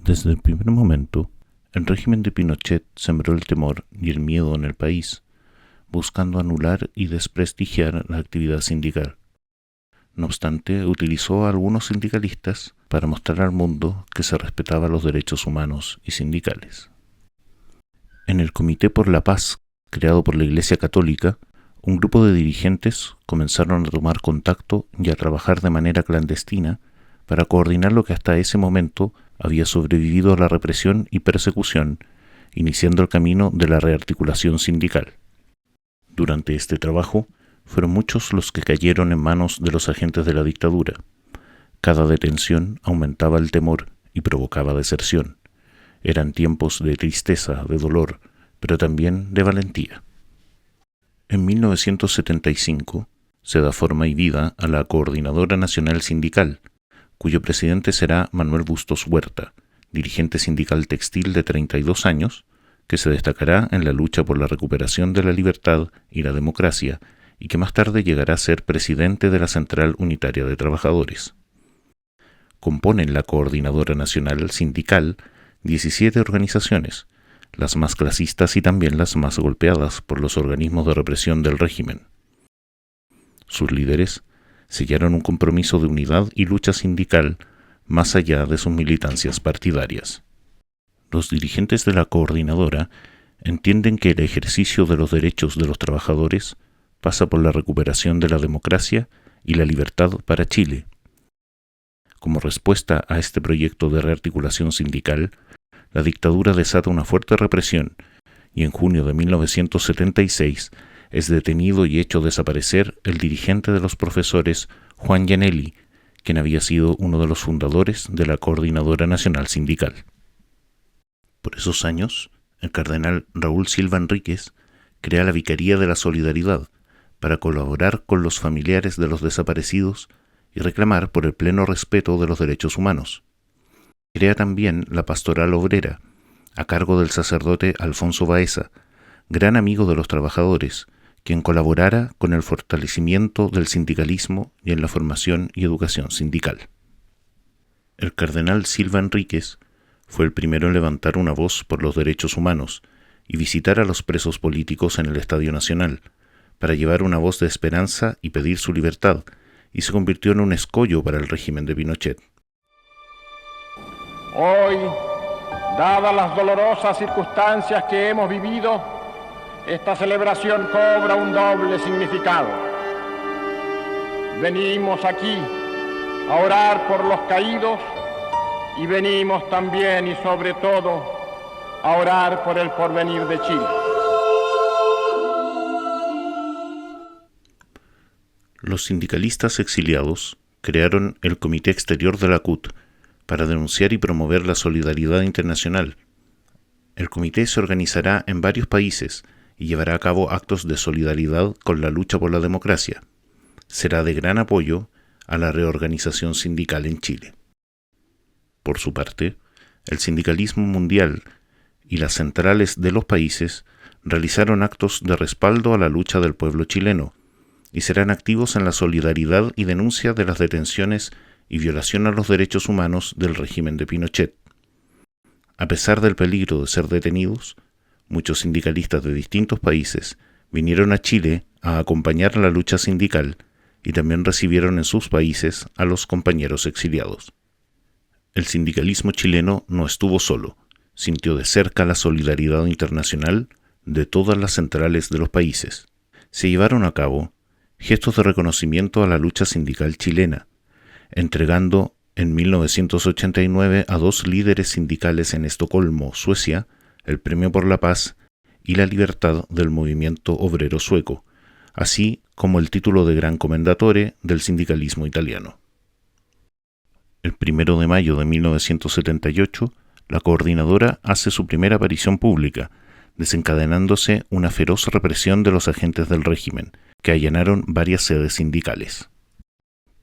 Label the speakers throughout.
Speaker 1: Desde el primer momento, el régimen de Pinochet sembró el temor y el miedo en el país, buscando anular y desprestigiar la actividad sindical. No obstante, utilizó a algunos sindicalistas para mostrar al mundo que se respetaba los derechos humanos y sindicales. En el Comité por la Paz, creado por la Iglesia Católica, un grupo de dirigentes comenzaron a tomar contacto y a trabajar de manera clandestina para coordinar lo que hasta ese momento había sobrevivido a la represión y persecución, iniciando el camino de la rearticulación sindical. Durante este trabajo, fueron muchos los que cayeron en manos de los agentes de la dictadura. Cada detención aumentaba el temor y provocaba deserción. Eran tiempos de tristeza, de dolor, pero también de valentía. En 1975 se da forma y vida a la Coordinadora Nacional Sindical, cuyo presidente será Manuel Bustos Huerta, dirigente sindical textil de 32 años, que se destacará en la lucha por la recuperación de la libertad y la democracia, y que más tarde llegará a ser presidente de la Central Unitaria de Trabajadores. Componen la Coordinadora Nacional Sindical 17 organizaciones, las más clasistas y también las más golpeadas por los organismos de represión del régimen. Sus líderes sellaron un compromiso de unidad y lucha sindical más allá de sus militancias partidarias. Los dirigentes de la coordinadora entienden que el ejercicio de los derechos de los trabajadores pasa por la recuperación de la democracia y la libertad para Chile. Como respuesta a este proyecto de rearticulación sindical, la dictadura desata una fuerte represión y en junio de 1976 es detenido y hecho desaparecer el dirigente de los profesores Juan Yanelli, quien había sido uno de los fundadores de la Coordinadora Nacional Sindical. Por esos años, el cardenal Raúl Silva Enríquez crea la Vicaría de la Solidaridad para colaborar con los familiares de los desaparecidos y reclamar por el pleno respeto de los derechos humanos. Crea también la Pastoral Obrera, a cargo del sacerdote Alfonso Baeza, gran amigo de los trabajadores, quien colaborara con el fortalecimiento del sindicalismo y en la formación y educación sindical. El cardenal Silva Enríquez fue el primero en levantar una voz por los derechos humanos y visitar a los presos políticos en el Estadio Nacional, para llevar una voz de esperanza y pedir su libertad, y se convirtió en un escollo para el régimen de Pinochet.
Speaker 2: Hoy, dadas las dolorosas circunstancias que hemos vivido, esta celebración cobra un doble significado. Venimos aquí a orar por los caídos y venimos también y sobre todo a orar por el porvenir de Chile.
Speaker 1: Los sindicalistas exiliados crearon el Comité Exterior de la CUT para denunciar y promover la solidaridad internacional. El comité se organizará en varios países y llevará a cabo actos de solidaridad con la lucha por la democracia. Será de gran apoyo a la reorganización sindical en Chile. Por su parte, el sindicalismo mundial y las centrales de los países realizaron actos de respaldo a la lucha del pueblo chileno y serán activos en la solidaridad y denuncia de las detenciones y violación a los derechos humanos del régimen de Pinochet. A pesar del peligro de ser detenidos, muchos sindicalistas de distintos países vinieron a Chile a acompañar la lucha sindical y también recibieron en sus países a los compañeros exiliados. El sindicalismo chileno no estuvo solo, sintió de cerca la solidaridad internacional de todas las centrales de los países. Se llevaron a cabo gestos de reconocimiento a la lucha sindical chilena, entregando en 1989 a 2 líderes sindicales en Estocolmo, Suecia, el Premio por la Paz y la Libertad del movimiento obrero sueco, así como el título de Gran Commendatore del sindicalismo italiano. El 1 de mayo de 1978, la coordinadora hace su primera aparición pública, desencadenándose una feroz represión de los agentes del régimen, que allanaron varias sedes sindicales.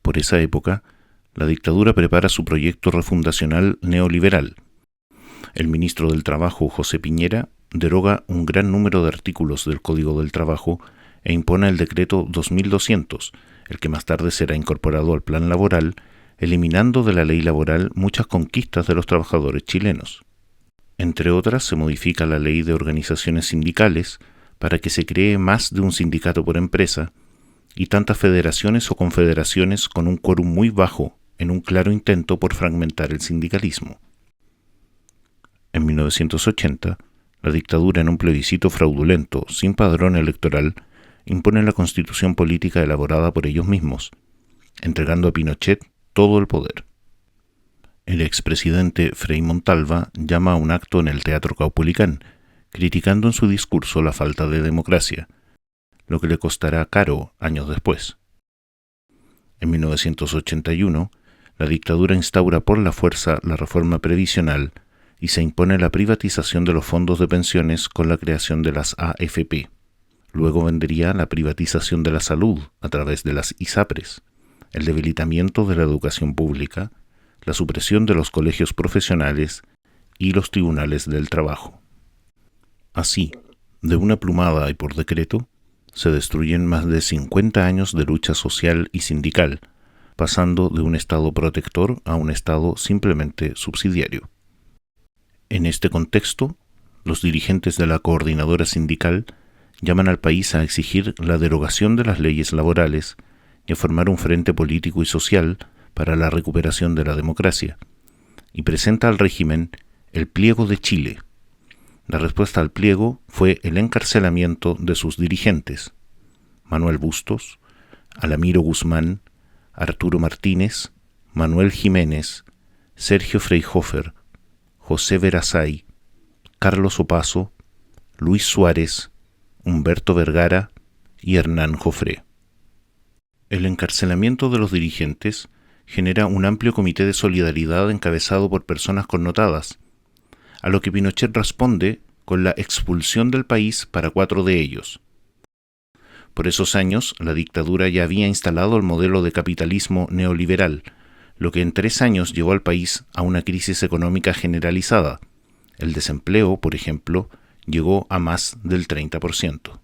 Speaker 1: Por esa época, la dictadura prepara su proyecto refundacional neoliberal. El ministro del Trabajo, José Piñera, deroga un gran número de artículos del Código del Trabajo e impone el decreto 2200, el que más tarde será incorporado al Plan Laboral eliminando de la ley laboral muchas conquistas de los trabajadores chilenos. Entre otras, se modifica la ley de organizaciones sindicales para que se cree más de un sindicato por empresa y tantas federaciones o confederaciones con un quórum muy bajo, en un claro intento por fragmentar el sindicalismo. En 1980, la dictadura, en un plebiscito fraudulento, sin padrón electoral, impone la constitución política elaborada por ellos mismos, entregando a Pinochet todo el poder. El expresidente Frei Montalva llama a un acto en el Teatro Caupolicán, criticando en su discurso la falta de democracia, lo que le costará caro años después. En 1981, la dictadura instaura por la fuerza la reforma previsional y se impone la privatización de los fondos de pensiones con la creación de las AFP. Luego vendría la privatización de la salud a través de las ISAPRES, el debilitamiento de la educación pública, la supresión de los colegios profesionales y los tribunales del trabajo. Así, de una plumada y por decreto, se destruyen más de 50 años de lucha social y sindical, pasando de un Estado protector a un Estado simplemente subsidiario. En este contexto, los dirigentes de la coordinadora sindical llaman al país a exigir la derogación de las leyes laborales y a formar un frente político y social para la recuperación de la democracia, y presenta al régimen el Pliego de Chile. La respuesta al pliego fue el encarcelamiento de sus dirigentes, Manuel Bustos, Alamiro Guzmán, Arturo Martínez, Manuel Jiménez, Sergio Freyhofer, José Verazay, Carlos Opaso, Luis Suárez, Humberto Vergara y Hernán Jofré. El encarcelamiento de los dirigentes genera un amplio comité de solidaridad encabezado por personas connotadas, a lo que Pinochet responde con la expulsión del país para 4 de ellos. Por esos años, la dictadura ya había instalado el modelo de capitalismo neoliberal, lo que en 3 años llevó al país a una crisis económica generalizada. El desempleo, por ejemplo, llegó a más del 30%.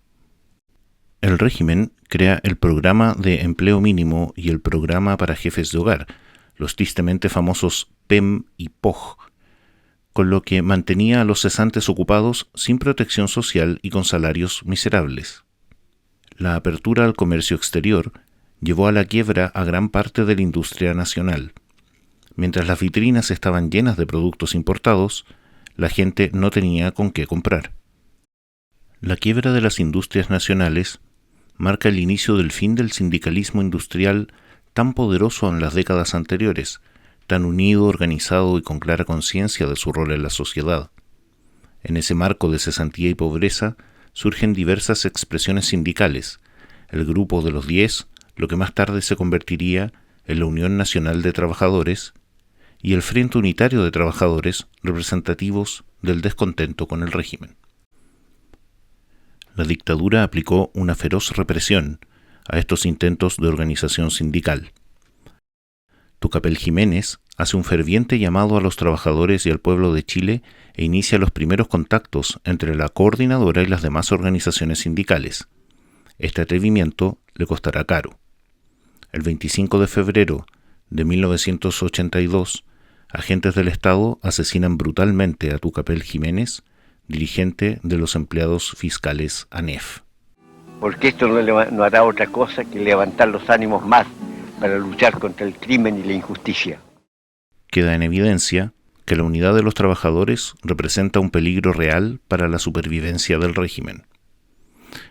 Speaker 1: El régimen crea el Programa de Empleo Mínimo y el Programa para Jefes de Hogar, los tristemente famosos PEM y POG, con lo que mantenía a los cesantes ocupados sin protección social y con salarios miserables. La apertura al comercio exterior llevó a la quiebra a gran parte de la industria nacional. Mientras las vitrinas estaban llenas de productos importados, la gente no tenía con qué comprar. La quiebra de las industrias nacionales marca el inicio del fin del sindicalismo industrial tan poderoso en las décadas anteriores, tan unido, organizado y con clara conciencia de su rol en la sociedad. En ese marco de cesantía y pobreza surgen diversas expresiones sindicales, el Grupo de los 10, lo que más tarde se convertiría en la Unión Nacional de Trabajadores, y el Frente Unitario de Trabajadores, representativos del descontento con el régimen. La dictadura aplicó una feroz represión a estos intentos de organización sindical. Tucapel Jiménez hace un ferviente llamado a los trabajadores y al pueblo de Chile e inicia los primeros contactos entre la coordinadora y las demás organizaciones sindicales. Este atrevimiento le costará caro. El 25 de febrero de 1982, agentes del Estado asesinan brutalmente a Tucapel Jiménez, dirigente de los empleados fiscales ANEF.
Speaker 3: Porque esto no hará otra cosa que levantar los ánimos más para luchar contra el crimen y la injusticia.
Speaker 1: Queda en evidencia que la unidad de los trabajadores representa un peligro real para la supervivencia del régimen.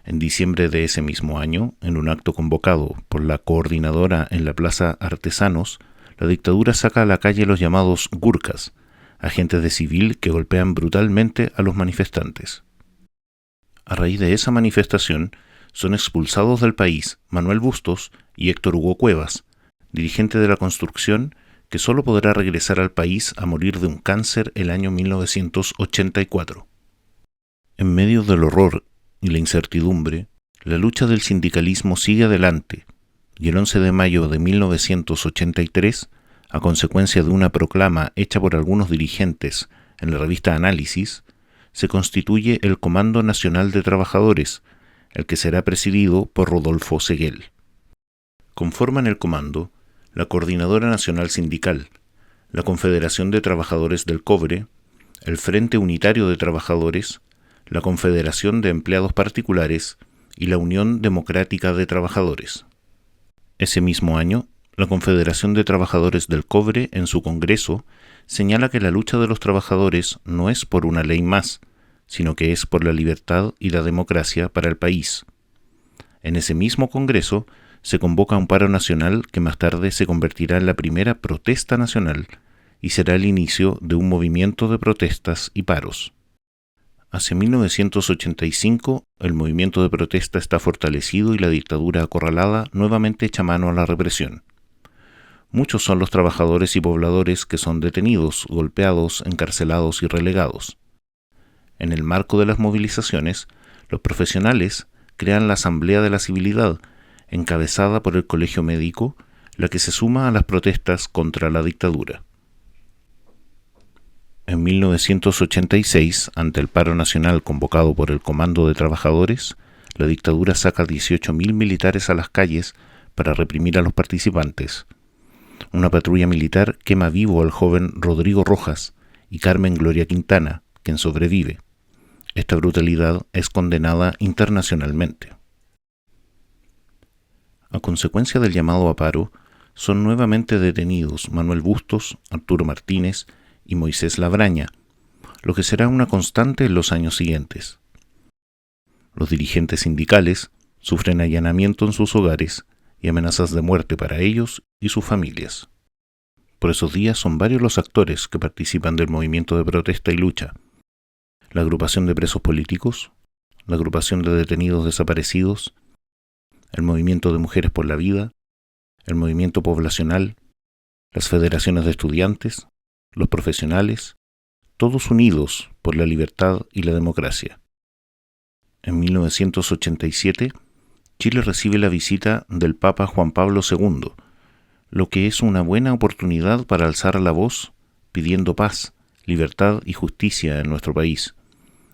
Speaker 1: En diciembre de ese mismo año, en un acto convocado por la coordinadora en la Plaza Artesanos, la dictadura saca a la calle los llamados gurkas, agentes de civil que golpean brutalmente a los manifestantes. A raíz de esa manifestación, son expulsados del país Manuel Bustos y Héctor Hugo Cuevas, dirigente de la construcción, que solo podrá regresar al país a morir de un cáncer el año 1984. En medio del horror y la incertidumbre, la lucha del sindicalismo sigue adelante, y el 11 de mayo de 1983, a consecuencia de una proclama hecha por algunos dirigentes en la revista Análisis, se constituye el Comando Nacional de Trabajadores, el que será presidido por Rodolfo Seguel. Conforman el comando la Coordinadora Nacional Sindical, la Confederación de Trabajadores del Cobre, el Frente Unitario de Trabajadores, la Confederación de Empleados Particulares y la Unión Democrática de Trabajadores. Ese mismo año, la Confederación de Trabajadores del Cobre, en su Congreso, señala que la lucha de los trabajadores no es por una ley más, sino que es por la libertad y la democracia para el país. En ese mismo Congreso se convoca un paro nacional que más tarde se convertirá en la primera protesta nacional y será el inicio de un movimiento de protestas y paros. Hacia 1985, el movimiento de protesta está fortalecido y la dictadura acorralada nuevamente echa mano a la represión. Muchos son los trabajadores y pobladores que son detenidos, golpeados, encarcelados y relegados. En el marco de las movilizaciones, los profesionales crean la Asamblea de la Civilidad, encabezada por el Colegio Médico, la que se suma a las protestas contra la dictadura. En 1986, ante el paro nacional convocado por el Comando de Trabajadores, la dictadura saca 18.000 militares a las calles para reprimir a los participantes. Una patrulla militar quema vivo al joven Rodrigo Rojas y Carmen Gloria Quintana, quien sobrevive. Esta brutalidad es condenada internacionalmente. A consecuencia del llamado a paro, son nuevamente detenidos Manuel Bustos, Arturo Martínez y Moisés Labraña, lo que será una constante en los años siguientes. Los dirigentes sindicales sufren allanamiento en sus hogares y amenazas de muerte para ellos y sus familias. Por esos días son varios los actores que participan del movimiento de protesta y lucha: la agrupación de presos políticos, la agrupación de detenidos desaparecidos, el movimiento de Mujeres por la Vida, el movimiento poblacional, las federaciones de estudiantes, los profesionales, todos unidos por la libertad y la democracia. En 1987, Chile recibe la visita del Papa Juan Pablo II, lo que es una buena oportunidad para alzar la voz pidiendo paz, libertad y justicia en nuestro país.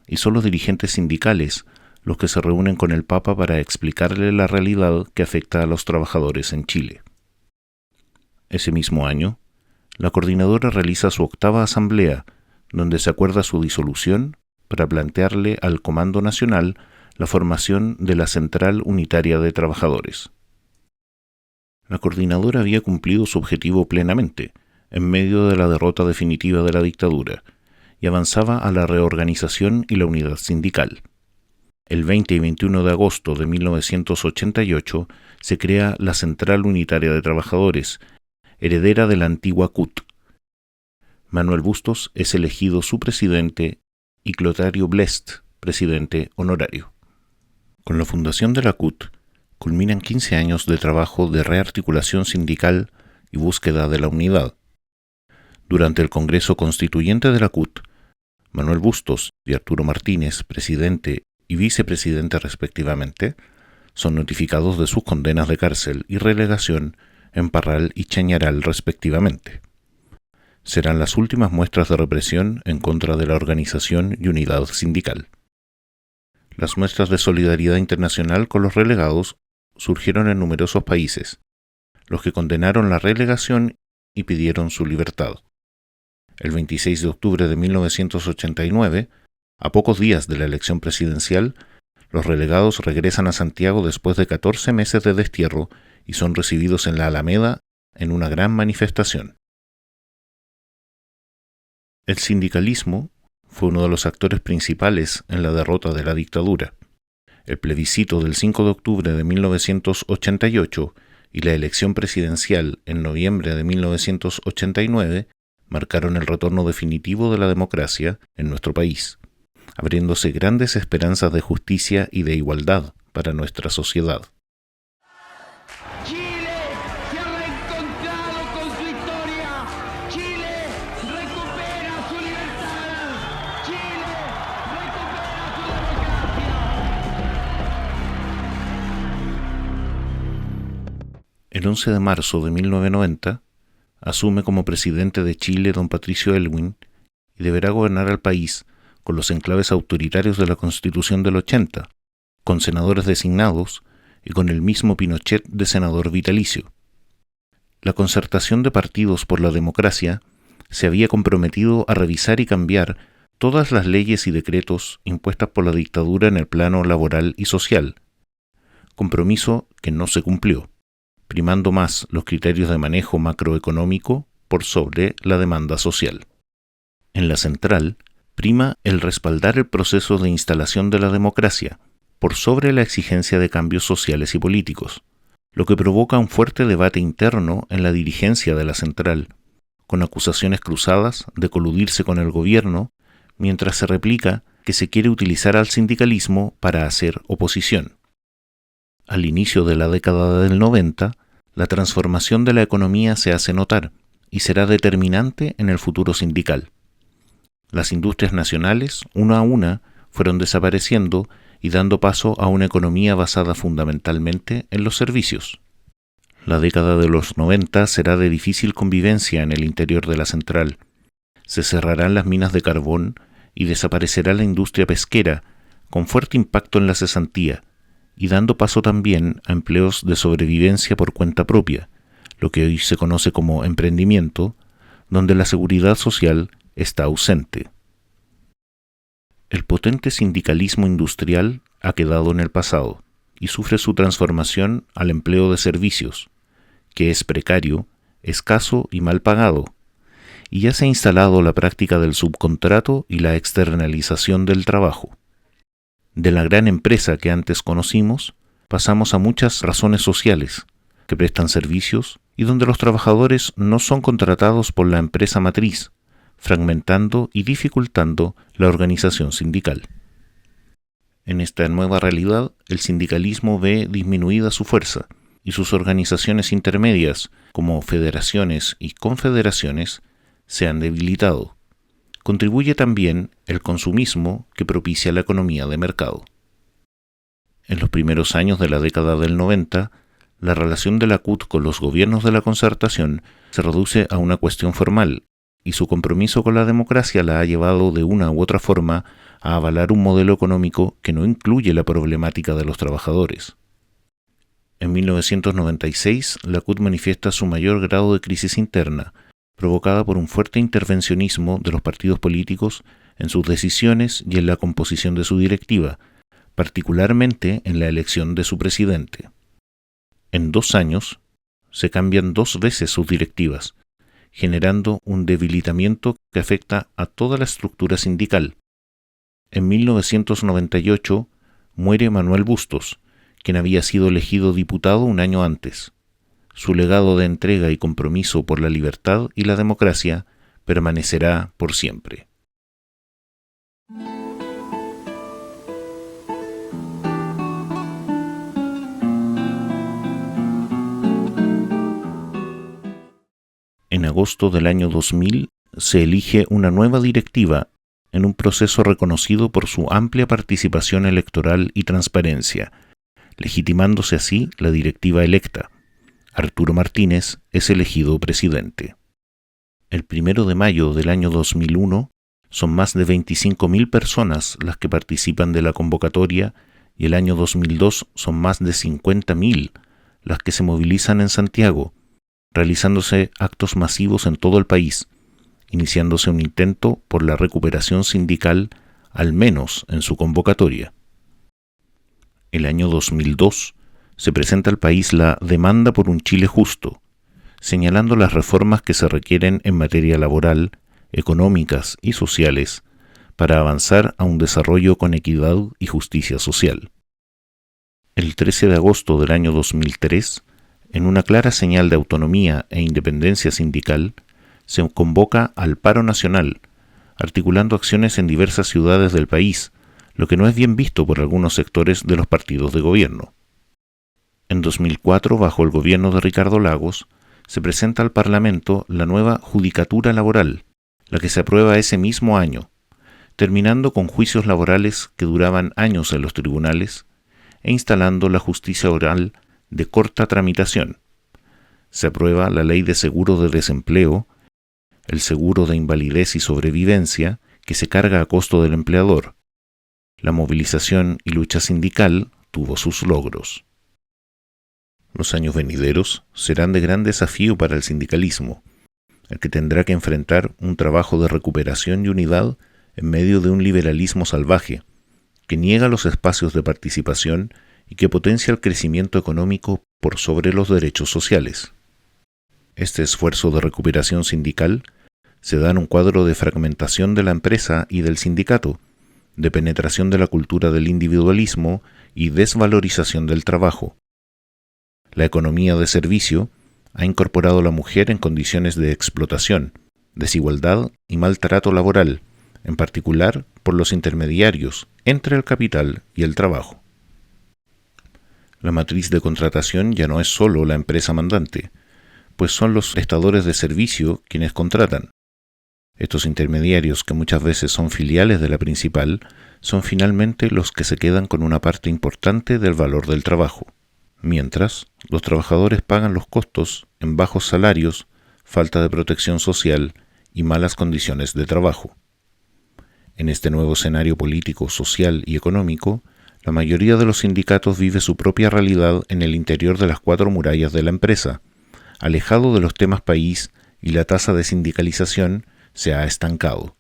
Speaker 1: Y son los dirigentes sindicales los que se reúnen con el Papa para explicarle la realidad que afecta a los trabajadores en Chile. Ese mismo año, la coordinadora realiza su 8ª asamblea, donde se acuerda su disolución para plantearle al Comando Nacional la formación de la Central Unitaria de Trabajadores. La coordinadora había cumplido su objetivo plenamente, en medio de la derrota definitiva de la dictadura, y avanzaba a la reorganización y la unidad sindical. El 20 y 21 de agosto de 1988 se crea la Central Unitaria de Trabajadores, heredera de la antigua CUT. Manuel Bustos es elegido su presidente y Clotario Blest, presidente honorario. Con la fundación de la CUT, culminan 15 años de trabajo de rearticulación sindical y búsqueda de la unidad. Durante el Congreso Constituyente de la CUT, Manuel Bustos y Arturo Martínez, presidente y vicepresidente respectivamente, son notificados de sus condenas de cárcel y relegación en Parral y Chañaral respectivamente. Serán las últimas muestras de represión en contra de la organización y unidad sindical. Las muestras de solidaridad internacional con los relegados surgieron en numerosos países, los que condenaron la relegación y pidieron su libertad. El 26 de octubre de 1989, a pocos días de la elección presidencial, los relegados regresan a Santiago después de 14 meses de destierro y son recibidos en la Alameda en una gran manifestación. El sindicalismo fue uno de los actores principales en la derrota de la dictadura. El plebiscito del 5 de octubre de 1988 y la elección presidencial en noviembre de 1989 marcaron el retorno definitivo de la democracia en nuestro país, abriéndose grandes esperanzas de justicia y de igualdad para nuestra sociedad.
Speaker 4: Chile se ha reencontrado con su historia. Chile recupera su libertad. Chile recupera su democracia.
Speaker 1: El 11 de marzo de 1990, asume como presidente de Chile don Patricio Aylwin y deberá gobernar al país con los enclaves autoritarios de la Constitución del 80, con senadores designados y con el mismo Pinochet de senador vitalicio. la Concertación de Partidos por la Democracia se había comprometido a revisar y cambiar todas las leyes y decretos impuestas por la dictadura en el plano laboral y social, compromiso que no se cumplió, primando más los criterios de manejo macroeconómico por sobre la demanda social. En la central, prima el respaldar el proceso de instalación de la democracia por sobre la exigencia de cambios sociales y políticos, lo que provoca un fuerte debate interno en la dirigencia de la central, con acusaciones cruzadas de coludirse con el gobierno, mientras se replica que se quiere utilizar al sindicalismo para hacer oposición. Al inicio de la década del 90, la transformación de la economía se hace notar y será determinante en el futuro sindical. Las industrias nacionales, una a una, fueron desapareciendo y dando paso a una economía basada fundamentalmente en los servicios. La década de los 90 será de difícil convivencia en el interior de la central. Se cerrarán las minas de carbón y desaparecerá la industria pesquera, con fuerte impacto en la cesantía, y dando paso también a empleos de sobrevivencia por cuenta propia, lo que hoy se conoce como emprendimiento, donde la seguridad social está ausente. El potente sindicalismo industrial ha quedado en el pasado y sufre su transformación al empleo de servicios, que es precario, escaso y mal pagado, y ya se ha instalado la práctica del subcontrato y la externalización del trabajo. De la gran empresa que antes conocimos, pasamos a muchas razones sociales, que prestan servicios y donde los trabajadores no son contratados por la empresa matriz, fragmentando y dificultando la organización sindical. En esta nueva realidad, el sindicalismo ve disminuida su fuerza y sus organizaciones intermedias, como federaciones y confederaciones, se han debilitado. Contribuye también el consumismo que propicia la economía de mercado. En los primeros años de la década del 90, la relación de la CUT con los gobiernos de la Concertación se reduce a una cuestión formal, y su compromiso con la democracia la ha llevado de una u otra forma a avalar un modelo económico que no incluye la problemática de los trabajadores. En 1996, la CUT manifiesta su mayor grado de crisis interna, provocada por un fuerte intervencionismo de los partidos políticos en sus decisiones y en la composición de su directiva, particularmente en la elección de su presidente. En 2 años, se cambian 2 veces sus directivas, generando un debilitamiento que afecta a toda la estructura sindical. En 1998 muere Manuel Bustos, quien había sido elegido diputado un año antes. Su legado de entrega y compromiso por la libertad y la democracia permanecerá por siempre. En agosto del año 2000 se elige una nueva directiva en un proceso reconocido por su amplia participación electoral y transparencia, legitimándose así la directiva electa. Arturo Martínez es elegido presidente. El 1 de mayo del año 2001 son más de 25.000 personas las que participan de la convocatoria y el año 2002 son más de 50.000 las que se movilizan en Santiago, realizándose actos masivos en todo el país, iniciándose un intento por la recuperación sindical, al menos en su convocatoria. El año 2002 se presenta al país la demanda por un Chile justo, señalando las reformas que se requieren en materia laboral, económicas y sociales para avanzar a un desarrollo con equidad y justicia social. El 13 de agosto del año 2003, en una clara señal de autonomía e independencia sindical, se convoca al paro nacional, articulando acciones en diversas ciudades del país, lo que no es bien visto por algunos sectores de los partidos de gobierno. En 2004, bajo el gobierno de Ricardo Lagos, se presenta al Parlamento la nueva Judicatura Laboral, la que se aprueba ese mismo año, terminando con juicios laborales que duraban años en los tribunales e instalando la justicia oral de corta tramitación. Se aprueba la Ley de Seguro de Desempleo, el seguro de invalidez y sobrevivencia, que se carga a costo del empleador. La movilización y lucha sindical tuvo sus logros. Los años venideros serán de gran desafío para el sindicalismo, el que tendrá que enfrentar un trabajo de recuperación y unidad en medio de un liberalismo salvaje, que niega los espacios de participación y que potencia el crecimiento económico por sobre los derechos sociales. Este esfuerzo de recuperación sindical se da en un cuadro de fragmentación de la empresa y del sindicato, de penetración de la cultura del individualismo y desvalorización del trabajo. La economía de servicio ha incorporado a la mujer en condiciones de explotación, desigualdad y maltrato laboral, en particular por los intermediarios entre el capital y el trabajo. La matriz de contratación ya no es solo la empresa mandante, pues son los prestadores de servicio quienes contratan. Estos intermediarios, que muchas veces son filiales de la principal, son finalmente los que se quedan con una parte importante del valor del trabajo, mientras los trabajadores pagan los costos en bajos salarios, falta de protección social y malas condiciones de trabajo. En este nuevo escenario político, social y económico, la mayoría de los sindicatos vive su propia realidad en el interior de las cuatro murallas de la empresa, alejado de los temas país, y la tasa de sindicalización se ha estancado.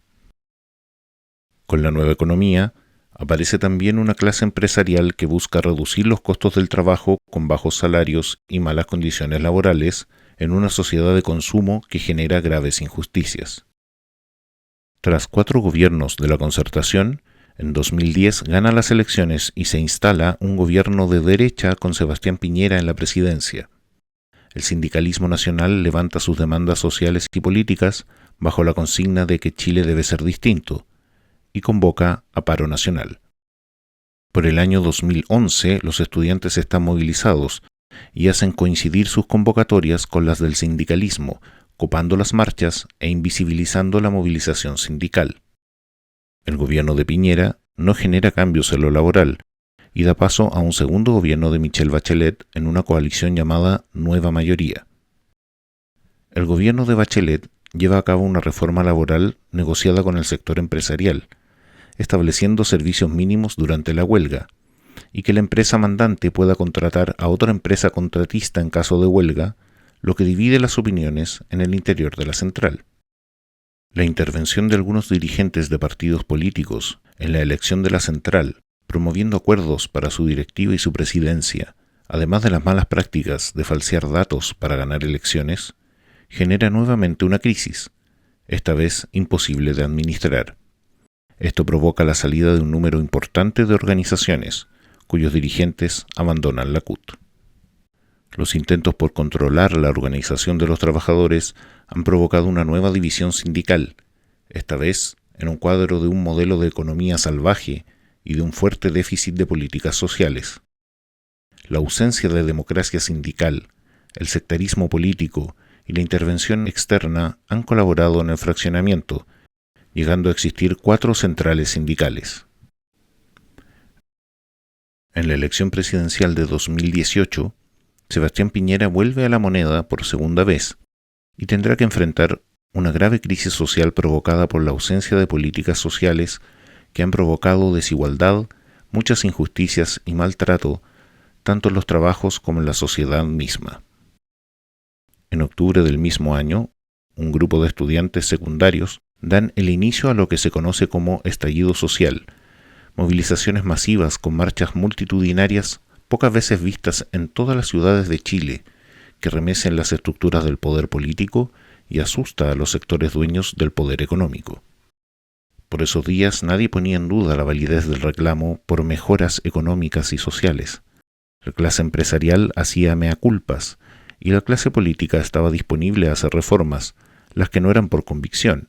Speaker 1: Con la nueva economía, aparece también una clase empresarial que busca reducir los costos del trabajo con bajos salarios y malas condiciones laborales en una sociedad de consumo que genera graves injusticias. Tras 4 gobiernos de la Concertación, en 2010 gana las elecciones y se instala un gobierno de derecha con Sebastián Piñera en la presidencia. El sindicalismo nacional levanta sus demandas sociales y políticas bajo la consigna de que Chile debe ser distinto, y convoca a paro nacional. Por el año 2011, los estudiantes están movilizados y hacen coincidir sus convocatorias con las del sindicalismo, copando las marchas e invisibilizando la movilización sindical. El gobierno de Piñera no genera cambios en lo laboral y da paso a un segundo gobierno de Michelle Bachelet en una coalición llamada Nueva Mayoría. El gobierno de Bachelet lleva a cabo una reforma laboral negociada con el sector empresarial, estableciendo servicios mínimos durante la huelga, y que la empresa mandante pueda contratar a otra empresa contratista en caso de huelga, lo que divide las opiniones en el interior de la central. La intervención de algunos dirigentes de partidos políticos en la elección de la central, promoviendo acuerdos para su directiva y su presidencia, además de las malas prácticas de falsear datos para ganar elecciones, genera nuevamente una crisis, esta vez imposible de administrar. Esto provoca la salida de un número importante de organizaciones, cuyos dirigentes abandonan la CUT. Los intentos por controlar la organización de los trabajadores han provocado una nueva división sindical, esta vez en un cuadro de un modelo de economía salvaje y de un fuerte déficit de políticas sociales. La ausencia de democracia sindical, el sectarismo político y la intervención externa han colaborado en el fraccionamiento, llegando a existir 4 centrales sindicales. En la elección presidencial de 2018, Sebastián Piñera vuelve a la moneda por segunda vez y tendrá que enfrentar una grave crisis social provocada por la ausencia de políticas sociales que han provocado desigualdad, muchas injusticias y maltrato, tanto en los trabajos como en la sociedad misma. En octubre del mismo año, un grupo de estudiantes secundarios dan el inicio a lo que se conoce como estallido social, movilizaciones masivas con marchas multitudinarias pocas veces vistas en todas las ciudades de Chile, que remecen las estructuras del poder político y asusta a los sectores dueños del poder económico. Por esos días nadie ponía en duda la validez del reclamo por mejoras económicas y sociales. La clase empresarial hacía mea culpas y la clase política estaba disponible a hacer reformas, las que no eran por convicción.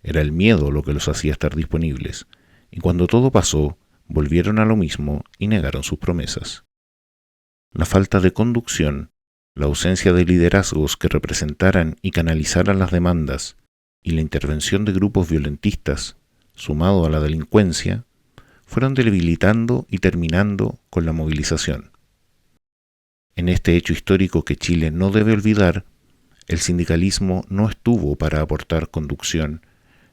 Speaker 1: Era el miedo lo que los hacía estar disponibles, y cuando todo pasó, volvieron a lo mismo y negaron sus promesas. La falta de conducción, la ausencia de liderazgos que representaran y canalizaran las demandas, y la intervención de grupos violentistas, sumado a la delincuencia, fueron debilitando y terminando con la movilización. En este hecho histórico que Chile no debe olvidar, el sindicalismo no estuvo para aportar conducción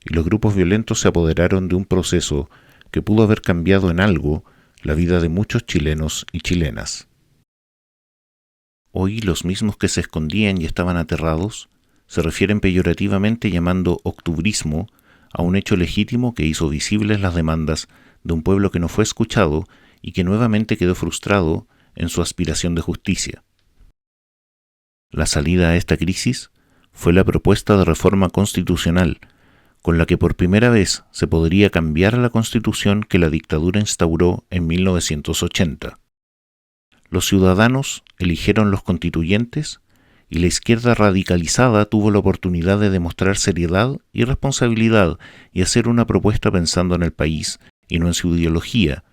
Speaker 1: y los grupos violentos se apoderaron de un proceso que pudo haber cambiado en algo la vida de muchos chilenos y chilenas. Hoy los mismos que se escondían y estaban aterrados se refieren peyorativamente llamando octubrismo a un hecho legítimo que hizo visibles las demandas de un pueblo que no fue escuchado y que nuevamente quedó frustrado en su aspiración de justicia. La salida a esta crisis fue la propuesta de reforma constitucional, con la que por primera vez se podría cambiar la Constitución que la dictadura instauró en 1980. Los ciudadanos eligieron los constituyentes y la izquierda radicalizada tuvo la oportunidad de demostrar seriedad y responsabilidad y hacer una propuesta pensando en el país y no en su ideología,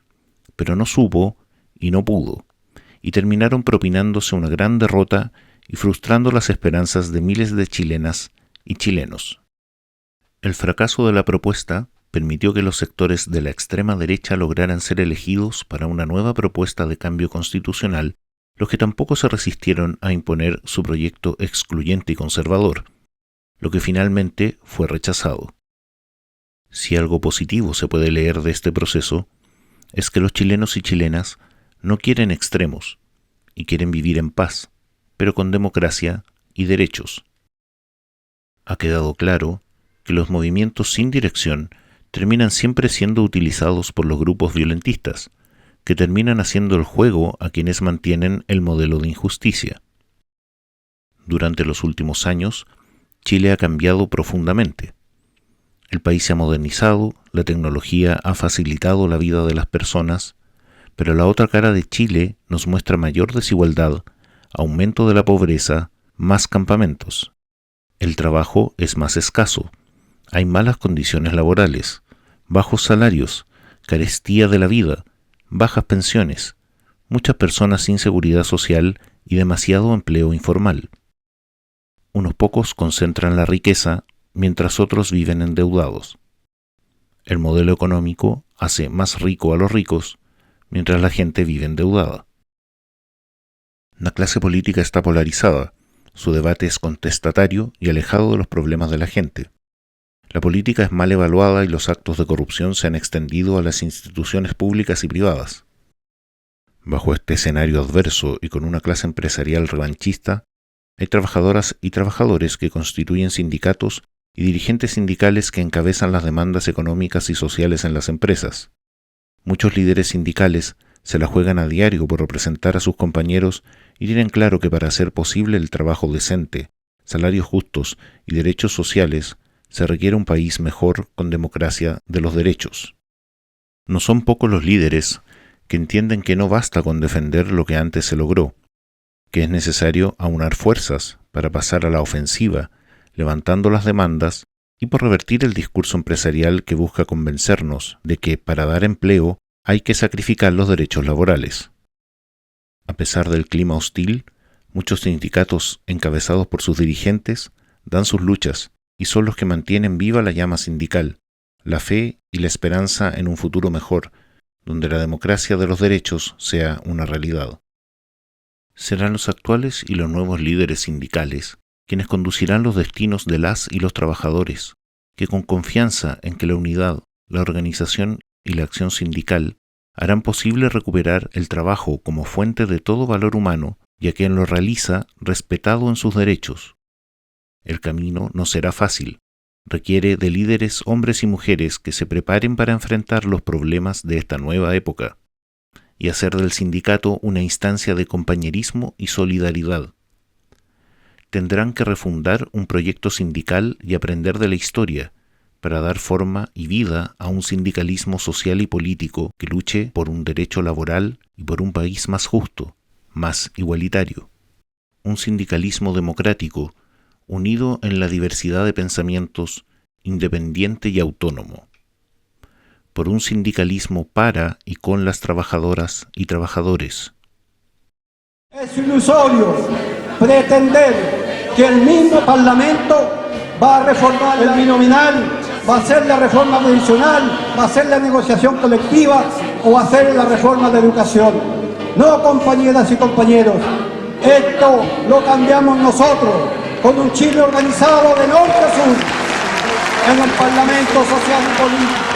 Speaker 1: pero no supo y no pudo, y terminaron propinándose una gran derrota y frustrando las esperanzas de miles de chilenas y chilenos. El fracaso de la propuesta permitió que los sectores de la extrema derecha lograran ser elegidos para una nueva propuesta de cambio constitucional, los que tampoco se resistieron a imponer su proyecto excluyente y conservador, lo que finalmente fue rechazado. Si algo positivo se puede leer de este proceso, es que los chilenos y chilenas no quieren extremos y quieren vivir en paz, pero con democracia y derechos. Ha quedado claro que los movimientos sin dirección terminan siempre siendo utilizados por los grupos violentistas, que terminan haciendo el juego a quienes mantienen el modelo de injusticia. Durante los últimos años, Chile ha cambiado profundamente. El país se ha modernizado, la tecnología ha facilitado la vida de las personas, pero la otra cara de Chile nos muestra mayor desigualdad, aumento de la pobreza, más campamentos. El trabajo es más escaso, hay malas condiciones laborales, bajos salarios, carestía de la vida, bajas pensiones, muchas personas sin seguridad social y demasiado empleo informal. Unos pocos concentran la riqueza, mientras otros viven endeudados. El modelo económico hace más rico a los ricos, mientras la gente vive endeudada. La clase política está polarizada, su debate es contestatario y alejado de los problemas de la gente. La política es mal evaluada y los actos de corrupción se han extendido a las instituciones públicas y privadas. Bajo este escenario adverso y con una clase empresarial revanchista, hay trabajadoras y trabajadores que constituyen sindicatos y dirigentes sindicales que encabezan las demandas económicas y sociales en las empresas. Muchos líderes sindicales se la juegan a diario por representar a sus compañeros y tienen claro que para hacer posible el trabajo decente, salarios justos y derechos sociales, se requiere un país mejor con democracia de los derechos. No son pocos los líderes que entienden que no basta con defender lo que antes se logró, que es necesario aunar fuerzas para pasar a la ofensiva, levantando las demandas y por revertir el discurso empresarial que busca convencernos de que para dar empleo hay que sacrificar los derechos laborales. A pesar del clima hostil, muchos sindicatos encabezados por sus dirigentes dan sus luchas y son los que mantienen viva la llama sindical, la fe y la esperanza en un futuro mejor, donde la democracia de los derechos sea una realidad. Serán los actuales y los nuevos líderes sindicales quienes conducirán los destinos de las y los trabajadores, que con confianza en que la unidad, la organización y la acción sindical harán posible recuperar el trabajo como fuente de todo valor humano y a quien lo realiza respetado en sus derechos. El camino no será fácil, requiere de líderes hombres y mujeres que se preparen para enfrentar los problemas de esta nueva época y hacer del sindicato una instancia de compañerismo y solidaridad. Tendrán que refundar un proyecto sindical y aprender de la historia para dar forma y vida a un sindicalismo social y político que luche por un derecho laboral y por un país más justo, más igualitario. Un sindicalismo democrático, unido en la diversidad de pensamientos, independiente y autónomo. Por un sindicalismo para y con las trabajadoras y trabajadores.
Speaker 5: Es ilusorio pretender que el mismo Parlamento va a reformar el binominal, va a hacer la reforma previsional, va a hacer la negociación colectiva o va a hacer la reforma de educación. No, compañeras y compañeros, esto lo cambiamos nosotros, con un Chile organizado de norte a sur, en el Parlamento Social y Político.